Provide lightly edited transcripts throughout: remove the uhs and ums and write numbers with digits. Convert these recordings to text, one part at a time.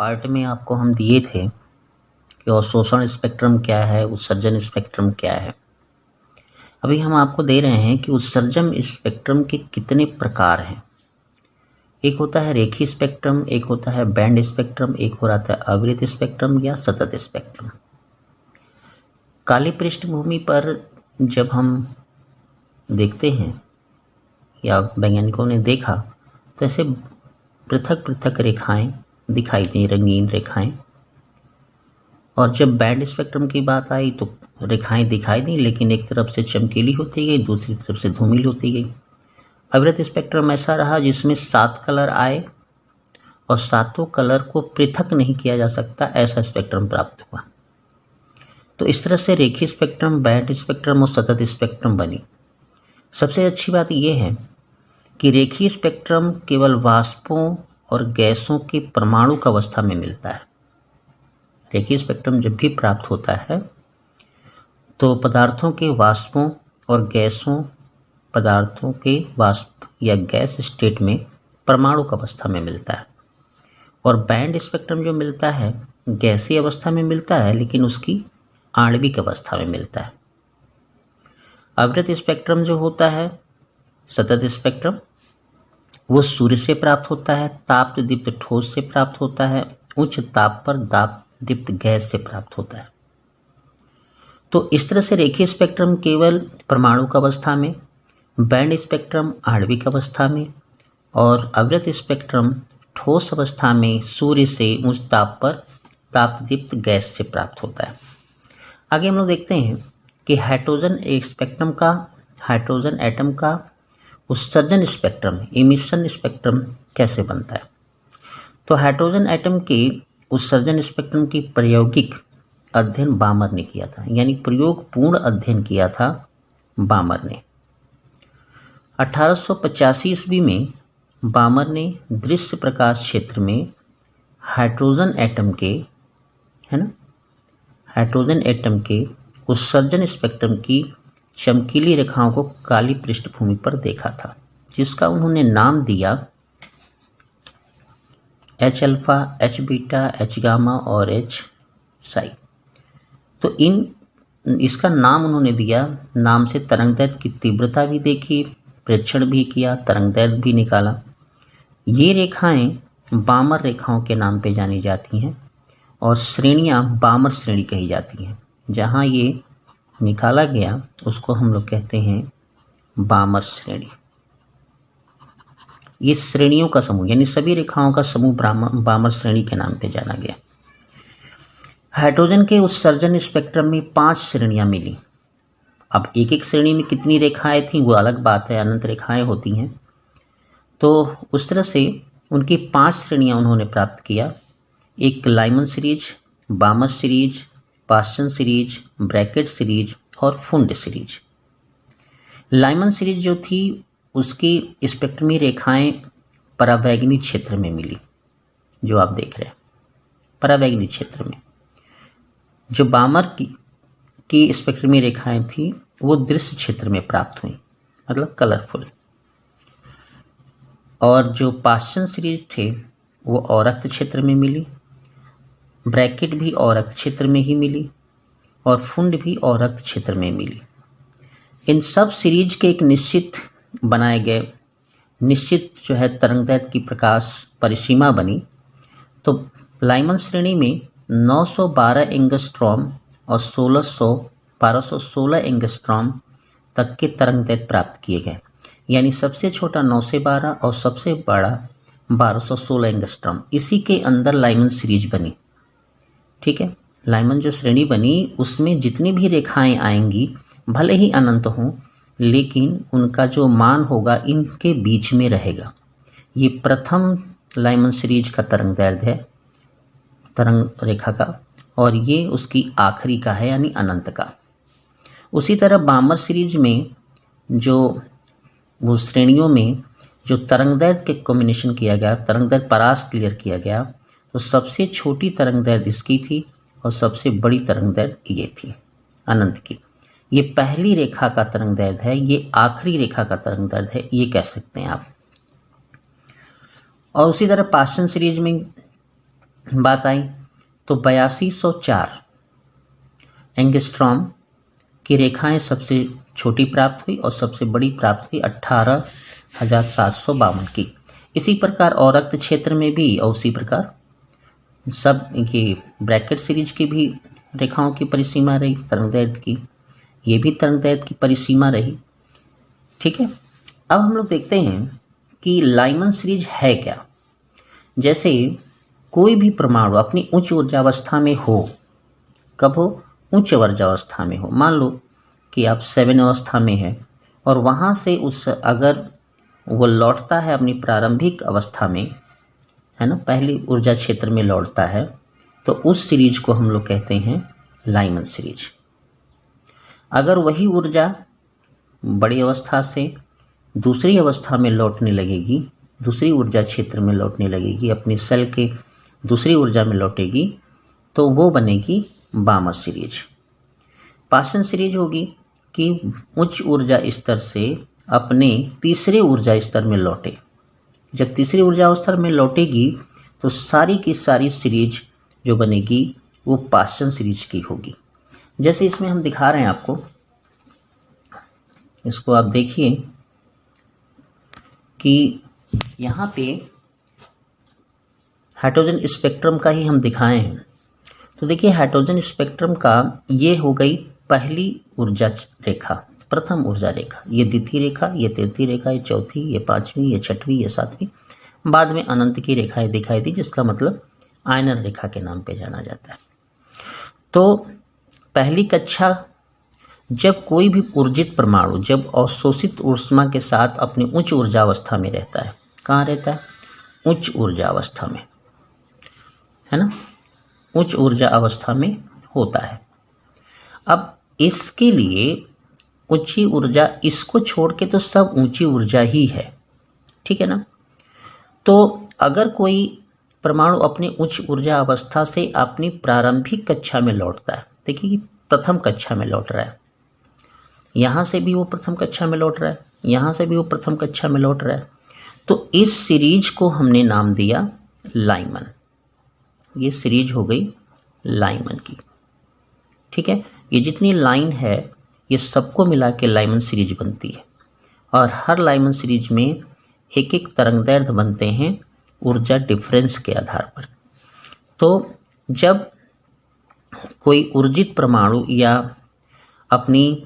Part में आपको हम दिए थे कि अवशोषण स्पेक्ट्रम क्या है, उत्सर्जन स्पेक्ट्रम क्या है। अभी हम आपको दे रहे हैं कि उत्सर्जन स्पेक्ट्रम के कितने प्रकार हैं। एक होता है रेखीय स्पेक्ट्रम, एक होता है बैंड स्पेक्ट्रम, एक हो रहा है अवृत स्पेक्ट्रम या सतत स्पेक्ट्रम। काली पृष्ठभूमि पर जब हम देखते हैं या वैज्ञानिकों ने देखा तो ऐसे पृथक पृथक रेखाएं दिखाई दी, रंगीन रेखाएं। और जब बैंड स्पेक्ट्रम की बात आई तो रेखाएं दिखाई दी, लेकिन एक तरफ से चमकीली होती गई, दूसरी तरफ से धूमिल होती गई। अवृत स्पेक्ट्रम ऐसा रहा जिसमें 7 कलर आए और सातों कलर को पृथक नहीं किया जा सकता, ऐसा स्पेक्ट्रम प्राप्त हुआ। तो इस तरह से रेखीय स्पेक्ट्रम, बैंड स्पेक्ट्रम और सतत स्पेक्ट्रम बनी। सबसे अच्छी बात यह है कि रेखीय स्पेक्ट्रम केवल वाष्पों और गैसों के परमाणु अवस्था में मिलता है। रेखीय स्पेक्ट्रम जब भी प्राप्त होता है तो पदार्थों के वाष्पों और गैसों, पदार्थों के वाष्प या गैस स्टेट में परमाणु अवस्था में मिलता है। और बैंड स्पेक्ट्रम जो मिलता है गैसीय अवस्था में मिलता है, लेकिन उसकी आणविक अवस्था में मिलता है। अवृत स्पेक्ट्रम जो होता है, सतत स्पेक्ट्रम, वो सूर्य से प्राप्त होता है, ताप दीप्त ठोस से प्राप्त होता है, उच्च ताप पर दाब दीप्त गैस से प्राप्त होता है। तो इस तरह से रेखीय स्पेक्ट्रम केवल परमाणु अवस्था में, बैंड स्पेक्ट्रम आणविक अवस्था में और अवृत स्पेक्ट्रम ठोस अवस्था में सूर्य से उच्च ताप पर ताप दीप्त गैस से प्राप्त होता है। आगे हम लोग देखते हैं कि हाइड्रोजन स्पेक्ट्रम का, हाइड्रोजन एटम का उत्सर्जन स्पेक्ट्रम, इमिशन स्पेक्ट्रम कैसे बनता है। तो हाइड्रोजन एटम के उत्सर्जन स्पेक्ट्रम की प्रायोगिक अध्ययन बामर ने किया था, यानी प्रयोगपूर्ण अध्ययन किया था बामर ने। 1885 ईस्वी में बामर ने दृश्य प्रकाश क्षेत्र में हाइड्रोजन एटम के, है ना, हाइड्रोजन एटम के उत्सर्जन स्पेक्ट्रम की चमकीली रेखाओं को काली पृष्ठभूमि पर देखा था, जिसका उन्होंने नाम दिया H alpha, H beta, H gamma और H साई। तो इसका नाम उन्होंने दिया, नाम से तरंगदैर्घ्य की तीव्रता भी देखी, प्रेक्षण भी किया, तरंगदैर्घ्य भी निकाला। ये रेखाएं बामर रेखाओं के नाम पे जानी जाती हैं और श्रेणियां बामर श्रेणी कही जाती हैं। जहां ये निकाला गया उसको हम लोग कहते हैं बामर श्रेणी। ये श्रेणियों का समूह, यानी सभी रेखाओं का समूह बामर श्रेणी के नाम पे जाना गया। हाइड्रोजन के उत्सर्जन स्पेक्ट्रम में 5 श्रेणियां मिली। अब एक एक श्रेणी में कितनी रेखाएं थी वो अलग बात है, अनंत रेखाएं होती हैं। तो उस तरह से उनकी 5 श्रेणियां उन्होंने प्राप्त किया। एक Lyman series, बामर series, Paschen series, Brackett series और फुंड सीरीज। लाइमन सीरीज जो थी उसकी स्पेक्ट्रमी रेखाएं परावैंगनी क्षेत्र में मिली, जो आप देख रहे हैं परावैंगनी क्षेत्र में। जो बामर की स्पेक्ट्रमी रेखाएं थी वो दृश्य क्षेत्र में प्राप्त हुई, मतलब कलरफुल। और जो पास्चन सीरीज थे वो अवरक्त क्षेत्र में मिली, ब्रैकेट भी अवरक्त क्षेत्र में ही मिली और फुंड भी अवरक्त क्षेत्र में मिली। इन सब सीरीज के एक निश्चित बनाए गए, निश्चित जो है तरंगदैर्घ्य की प्रकाश परिसीमा बनी। तो लाइमन श्रेणी में 912 एंगस्ट्रॉम और 1216 एंगस्ट्रॉम तक के तरंगदैर्घ्य प्राप्त किए गए, यानी सबसे छोटा 9 से 12 और सबसे बड़ा 1216 एंगस्ट्रॉम। इसी के अंदर लाइमन सीरीज बनी। ठीक है, लाइमन जो श्रेणी बनी उसमें जितनी भी रेखाएं आएंगी भले ही अनंत हों, लेकिन उनका जो मान होगा इनके बीच में रहेगा। ये प्रथम लाइमन सीरीज का तरंगदैर्घ्य है, तरंग रेखा का, और ये उसकी आखिरी का है, यानी अनंत का। उसी तरह बामर सीरीज में जो वो श्रेणियों में जो तरंगदैर्घ्य के कॉम्बिनेशन किया गया, तरंगदैर्घ्य परास क्लियर किया गया, तो सबसे छोटी तरंगदैर्घ्य इसकी थी और सबसे बड़ी तरंगदैर्घ्य ये थी अनंत की। ये पहली रेखा का तरंगदैर्घ्य है, ये आखिरी रेखा का तरंगदैर्घ्य है, ये कह सकते हैं आप। और उसी तरह पास्चन सीरीज में बात आई तो 8204 एंगस्ट्रॉम की रेखाएं सबसे छोटी प्राप्त हुई और सबसे बड़ी प्राप्त हुई 18,752 की। इसी प्रकार और रक्त क्षेत्र में भी और उसी प्रकार सब ये ब्रैकेट सीरीज की भी रेखाओं की परिसीमा रही तरंगदैर्घ्य की, ये भी तरंगदैर्घ्य की परिसीमा रही। ठीक है, अब हम लोग देखते हैं कि लाइमन सीरीज है क्या। जैसे कोई भी परमाणु अपनी उच्च ऊर्जावस्था में हो, कब हो? उच्च ऊर्जावस्था में हो। मान लो कि आप 7 अवस्था में है और वहाँ से उस अगर वो लौटता है अपनी प्रारंभिक अवस्था में, है ना, पहली ऊर्जा क्षेत्र में लौटता है, तो उस सीरीज को हम लोग कहते हैं लाइमन सीरीज। अगर वही ऊर्जा बड़ी अवस्था से दूसरी अवस्था में लौटने लगेगी, दूसरी ऊर्जा क्षेत्र में लौटने लगेगी, अपनी सेल के दूसरी ऊर्जा में लौटेगी, तो वो बनेगी बामर सीरीज। पासन सीरीज होगी कि उच्च ऊर्जा स्तर से अपने तीसरे ऊर्जा स्तर में लौटे। जब तीसरी ऊर्जा स्तर में लौटेगी तो सारी की सारी सीरीज जो बनेगी वो पासन सीरीज की होगी। जैसे इसमें हम दिखा रहे हैं आपको, इसको आप देखिए कि यहाँ पे हाइड्रोजन स्पेक्ट्रम का ही हम दिखाए हैं। तो देखिए हाइड्रोजन स्पेक्ट्रम का ये हो गई पहली ऊर्जा रेखा, प्रथम ऊर्जा रेखा, ये द्वितीय रेखा, ये तृतीय रेखा, ये चौथी, ये पांचवी, ये छठवीं, ये सातवीं, बाद में अनंत की रेखाएं दिखाई दी, जिसका मतलब आयनर रेखा के नाम पे जाना जाता है। तो पहली कक्षा, जब कोई भी ऊर्जित परमाणु जब अवशोषित ऊष्मा के साथ अपनी उच्च ऊर्जा अवस्था में रहता है, कहाँ रहता है? उच्च ऊर्जा अवस्था में, है ना, उच्च ऊर्जा अवस्था में होता है। अब इसके लिए ऊंची ऊर्जा, इसको छोड़ के तो सब ऊंची ऊर्जा ही है, ठीक है ना। तो अगर कोई परमाणु अपनी उच्च ऊर्जा अवस्था से अपनी प्रारंभिक कक्षा में लौटता है, देखिए प्रथम कक्षा में लौट रहा है, यहाँ से भी वो प्रथम कक्षा में लौट रहा है, यहाँ से भी वो प्रथम कक्षा में लौट रहा है, तो इस सीरीज को हमने नाम दिया लाइमन। ये सीरीज हो गई लाइमन की, ठीक है। ये जितनी लाइन है ये सबको मिला के लाइमन सीरीज बनती है और हर लाइमन सीरीज में एक एक तरंगदैर्घ्य बनते हैं ऊर्जा डिफरेंस के आधार पर। तो जब कोई ऊर्जित परमाणु या अपनी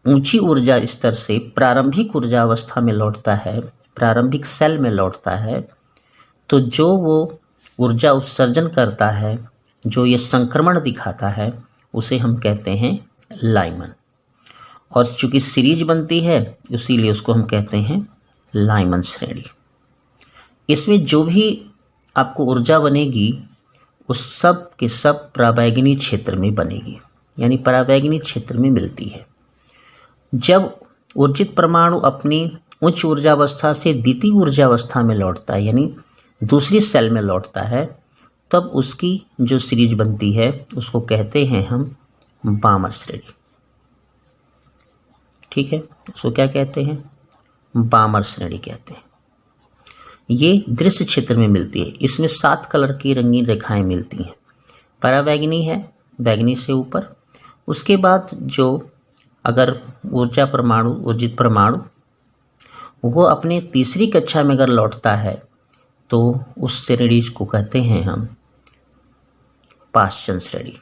ऊंची ऊर्जा स्तर से प्रारंभिक ऊर्जा अवस्था में लौटता है, प्रारंभिक सेल में लौटता है, तो जो वो ऊर्जा उत्सर्जन करता है, जो ये संक्रमण दिखाता है, उसे हम कहते हैं लाइमन। और चूंकि सीरीज बनती है इसीलिए उसको हम कहते हैं लाइमन श्रेणी। इसमें जो भी आपको ऊर्जा बनेगी उस सब के सब परावैंगनी क्षेत्र में बनेगी, यानी परावैंगनी क्षेत्र में मिलती है। जब ऊर्जित परमाणु अपनी उच्च ऊर्जावस्था से द्वितीय ऊर्जावस्था में लौटता है, यानी दूसरी सेल में लौटता है, तब उसकी जो सीरीज बनती है उसको कहते हैं हम बामर श्रेणी, ठीक है। उसको क्या कहते हैं? बामर श्रेणी कहते हैं। ये दृश्य क्षेत्र में मिलती है। इसमें 7 कलर की रंगीन रेखाएं मिलती हैं। परावैंगनी है, बैगनी से ऊपर। उसके बाद जो अगर ऊर्जा परमाणु, ऊर्जित परमाणु, वो अपने तीसरी कक्षा में अगर लौटता है तो उस श्रेणी को कहते हैं हम पाश्चन श्रेणी।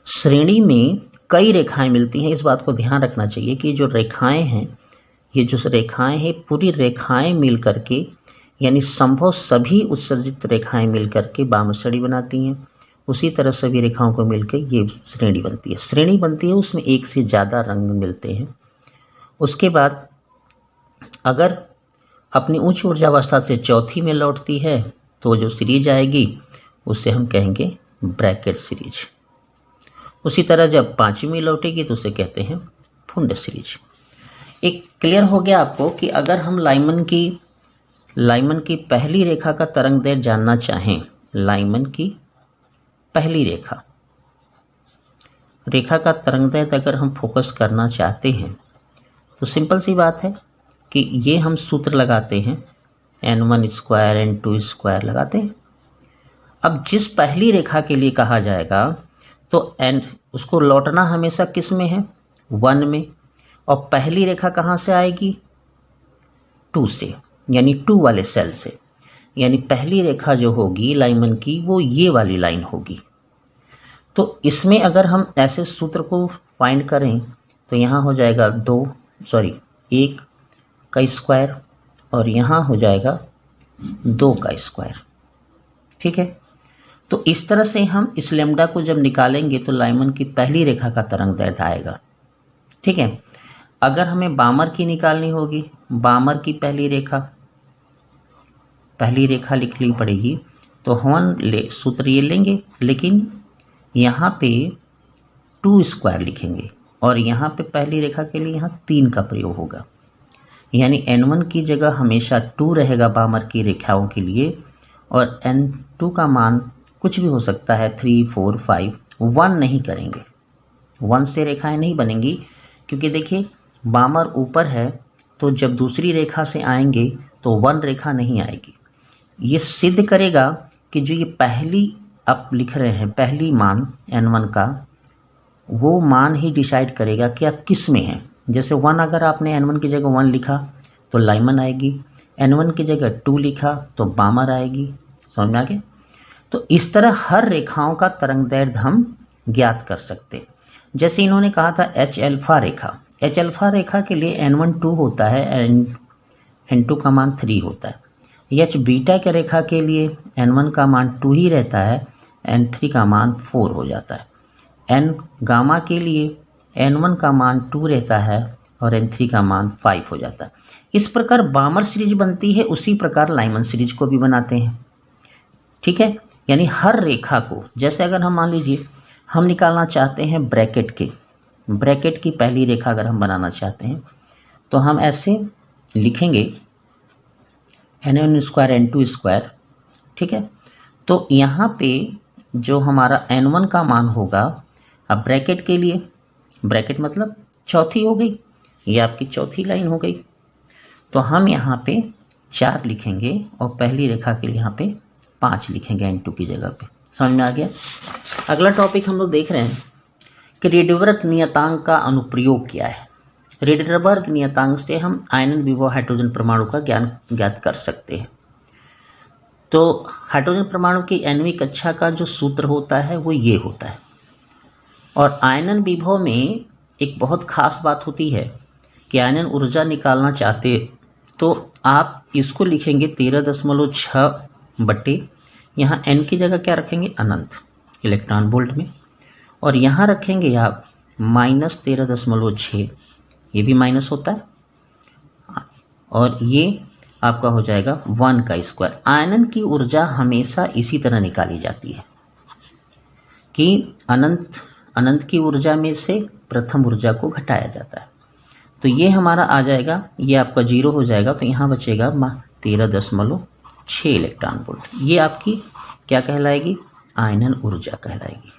श्रेणी में कई रेखाएं मिलती हैं। इस बात को ध्यान रखना चाहिए कि जो रेखाएं हैं, ये जो रेखाएं हैं, पूरी रेखाएं मिल करके, यानी संभव सभी उत्सर्जित रेखाएं मिल करके बामर श्रेणी बनाती हैं। उसी तरह सभी रेखाओं को मिलकर ये श्रेणी बनती है। श्रेणी बनती है, उसमें एक से ज़्यादा रंग मिलते हैं। उसके बाद अगर अपनी उच्च ऊर्जावस्था से चौथी में लौटती है तो जो सीरीज आएगी उसे हम कहेंगे ब्रैकेट सीरीज। उसी तरह जब पांचवी में लौटेगी तो उसे कहते हैं फुंड सीरीज। एक क्लियर हो गया आपको कि अगर हम लाइमन की पहली रेखा का तरंगदैर्घ्य जानना चाहें, लाइमन की पहली रेखा का तरंगदैर्घ्य अगर हम फोकस करना चाहते हैं तो सिंपल सी बात है कि ये हम सूत्र लगाते हैं n1 स्क्वायर n2 स्क्वायर लगाते हैं। अब जिस पहली रेखा के लिए कहा जाएगा तो n उसको लौटना हमेशा किस में है, 1 में, और पहली रेखा कहाँ से आएगी, 2 से, यानी 2 वाले सेल से। यानी पहली रेखा जो होगी लाइमन की वो ये वाली लाइन होगी। तो इसमें अगर हम ऐसे सूत्र को फाइंड करें तो यहाँ हो जाएगा 1 का स्क्वायर और यहाँ हो जाएगा 2 का स्क्वायर। ठीक है, तो इस तरह से हम इस लेम्डा को जब निकालेंगे तो लाइमन की पहली रेखा का तरंग दैर्ध्य आएगा। ठीक है, अगर हमें बामर की निकालनी होगी, बामर की पहली रेखा लिखनी पड़ेगी, तो हम सूत्र ये लेंगे, लेकिन यहाँ पे 2 स्क्वायर लिखेंगे और यहाँ पे पहली रेखा के लिए यहाँ 3 का प्रयोग होगा। यानी n1 की जगह हमेशा 2 रहेगा बामर की रेखाओं के लिए, और n2 का मान कुछ भी हो सकता है, 3, 4, 5, 1 नहीं करेंगे। 1 से रेखाएं नहीं बनेंगी, क्योंकि देखिए बामर ऊपर है तो जब दूसरी रेखा से आएंगे तो 1 रेखा नहीं आएगी। ये सिद्ध करेगा कि जो ये पहली आप लिख रहे हैं, पहली मान n1 का, वो मान ही डिसाइड करेगा कि आप किस में हैं। जैसे 1 अगर आपने n1 की जगह 1 लिखा तो लाइमन आएगी, n1 की जगह 2 लिखा तो बामर आएगी। समझ में आ गया? तो इस तरह हर रेखाओं का तरंग दैर्ध्य हम ज्ञात कर सकते हैं। जैसे इन्होंने कहा था H अल्फा रेखा, H अल्फा रेखा के लिए n1 2 होता है, n2 का मान 3 होता है। H बीटा के रेखा के लिए n1 का मान 2 ही रहता है, n3 का मान 4 हो जाता है। n गामा के लिए n1 का मान 2 रहता है और n3 का मान 5 हो जाता है। इस प्रकार बामर सीरीज बनती है, उसी प्रकार लाइमन सीरीज को भी बनाते हैं। ठीक है, यानी हर रेखा को, जैसे अगर हम मान लीजिए हम निकालना चाहते हैं ब्रैकेट की पहली रेखा अगर हम बनाना चाहते हैं तो हम ऐसे लिखेंगे n1 स्क्वायर n2 स्क्वायर। ठीक है, तो यहाँ पे जो हमारा n1 का मान होगा, अब ब्रैकेट के लिए, ब्रैकेट मतलब चौथी हो गई, ये आपकी चौथी लाइन हो गई, तो हम यहाँ पे 4 लिखेंगे और पहली रेखा के लिए यहाँ पे 5 लिखेंगे n2 की जगह पे। समझ में आ गया? अगला टॉपिक हम लोग देख रहे हैं कि रेडियवर्त नियतांक का अनुप्रयोग क्या है। रेडियवर्त नियतांक से हम आयनन विभव हाइड्रोजन परमाणु का ज्ञात कर सकते हैं। तो हाइड्रोजन परमाणु की 9वीं कक्षा का जो सूत्र होता है वो ये होता है, और आयनन विभव में एक बहुत खास बात होती है कि आयनन ऊर्जा निकालना चाहते तो आप इसको लिखेंगे 13.6 बटे, यहाँ n की जगह क्या रखेंगे, अनंत इलेक्ट्रॉन वोल्ट में, और यहाँ रखेंगे आप -13.6, ये भी माइनस होता है, और ये आपका हो जाएगा 1 का स्क्वायर। आयनन की ऊर्जा हमेशा इसी तरह निकाली जाती है कि अनंत की ऊर्जा में से प्रथम ऊर्जा को घटाया जाता है। तो ये हमारा आ जाएगा, ये आपका 0 हो जाएगा, तो यहाँ बचेगा 13.6 इलेक्ट्रॉन वोल्ट। ये आपकी क्या कहलाएगी, आयनन ऊर्जा कहलाएगी।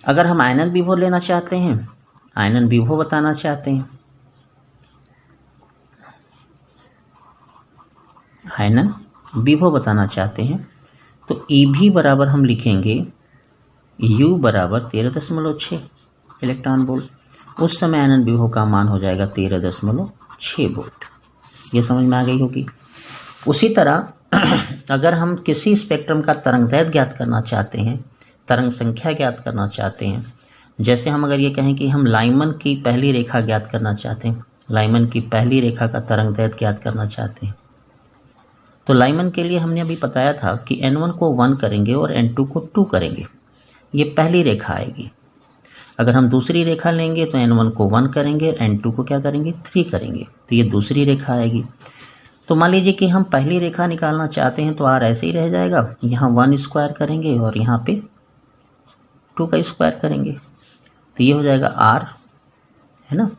अगर हम आयनन विभव लेना चाहते हैं, आयनन विभव बताना चाहते हैं, आयनन विभव बताना चाहते हैं, तो EV बराबर हम लिखेंगे U बराबर 13.6 इलेक्ट्रॉन वोल्ट। उस समय आयनन विभव का मान हो जाएगा 13.6 वोल्ट। ये समझ में आ गई होगी। उसी तरह अगर हम किसी स्पेक्ट्रम का तरंग दैर्ध्य ज्ञात करना चाहते हैं, तरंग संख्या ज्ञात करना चाहते हैं, जैसे हम अगर ये कहें कि हम लाइमन की पहली रेखा ज्ञात करना चाहते हैं, लाइमन की पहली रेखा का तरंग दैर्ध्य ज्ञात करना चाहते हैं, तो लाइमन के लिए हमने अभी बताया था कि n1 को 1 करेंगे और n2 को 2 करेंगे, ये पहली रेखा आएगी। अगर हम दूसरी रेखा लेंगे तो n1 को 1 करेंगे, n2 को क्या करेंगे, 3 करेंगे, तो ये दूसरी रेखा आएगी। तो मान लीजिए कि हम पहली रेखा निकालना चाहते हैं, तो r ऐसे ही रह जाएगा, यहाँ 1 स्क्वायर करेंगे और यहाँ पे 2 का स्क्वायर करेंगे, तो ये हो जाएगा r, है ना,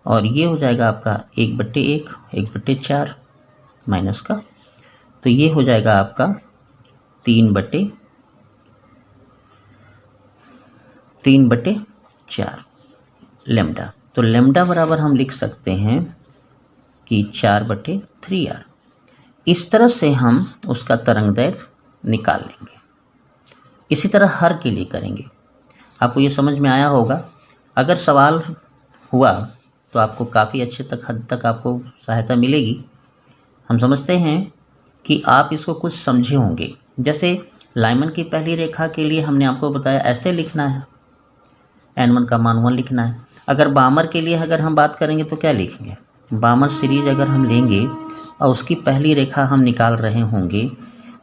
और ये हो जाएगा आपका 1/1, 1/4 माइनस का, तो ये हो जाएगा आपका 3/4 लेम्डा। तो लेम्डा बराबर हम लिख सकते हैं कि 4/3R। इस तरह से हम उसका तरंग दैर्ध्य निकाल लेंगे। इसी तरह हर के लिए करेंगे। आपको ये समझ में आया होगा। अगर सवाल हुआ तो आपको काफ़ी अच्छे हद तक आपको सहायता मिलेगी। हम समझते हैं कि आप इसको कुछ समझे होंगे। जैसे लाइमन की पहली रेखा के लिए हमने आपको बताया ऐसे लिखना है, n1 का मान 1 लिखना है। अगर बामर के लिए अगर हम बात करेंगे तो क्या लिखेंगे? बामर सीरीज अगर हम लेंगे और उसकी पहली रेखा हम निकाल रहे होंगे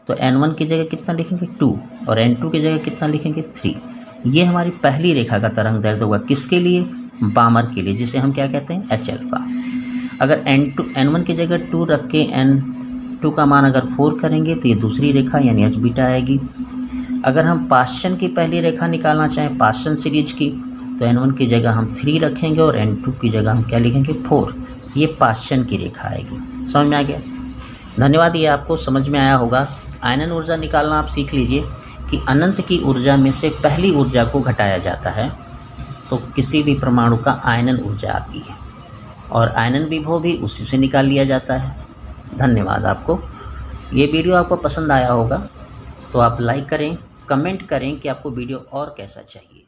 तो n1 की जगह कितना लिखेंगे? 2, और n2 की जगह कितना लिखेंगे? 3। ये हमारी पहली रेखा का तरंग दैर्ध्य होगा। किसके लिए? बामर के लिए, जिसे हम क्या कहते हैं? H alpha. अगर n1 की जगह 2 रख के n2 का मान अगर 4 करेंगे तो ये दूसरी रेखा यानी H बीटा आएगी। अगर हम पाश्चन की पहली रेखा निकालना चाहें, पाश्चन सीरीज की, तो n1 की जगह हम 3 रखेंगे और n2 की जगह हम क्या लिखेंगे? 4। ये पाश्चन की रेखा आएगी। समझ में आ गया? धन्यवाद। ये आपको समझ में आया होगा। आयनन ऊर्जा निकालना आप सीख लीजिए कि अनंत की ऊर्जा में से पहली ऊर्जा को घटाया जाता है तो किसी भी परमाणु का आयनन ऊर्जा आती है, और आयनन विभव भी उसी से निकाल लिया जाता है। धन्यवाद आपको। ये वीडियो आपको पसंद आया होगा तो आप लाइक करें, कमेंट करें कि आपको वीडियो और कैसा चाहिए।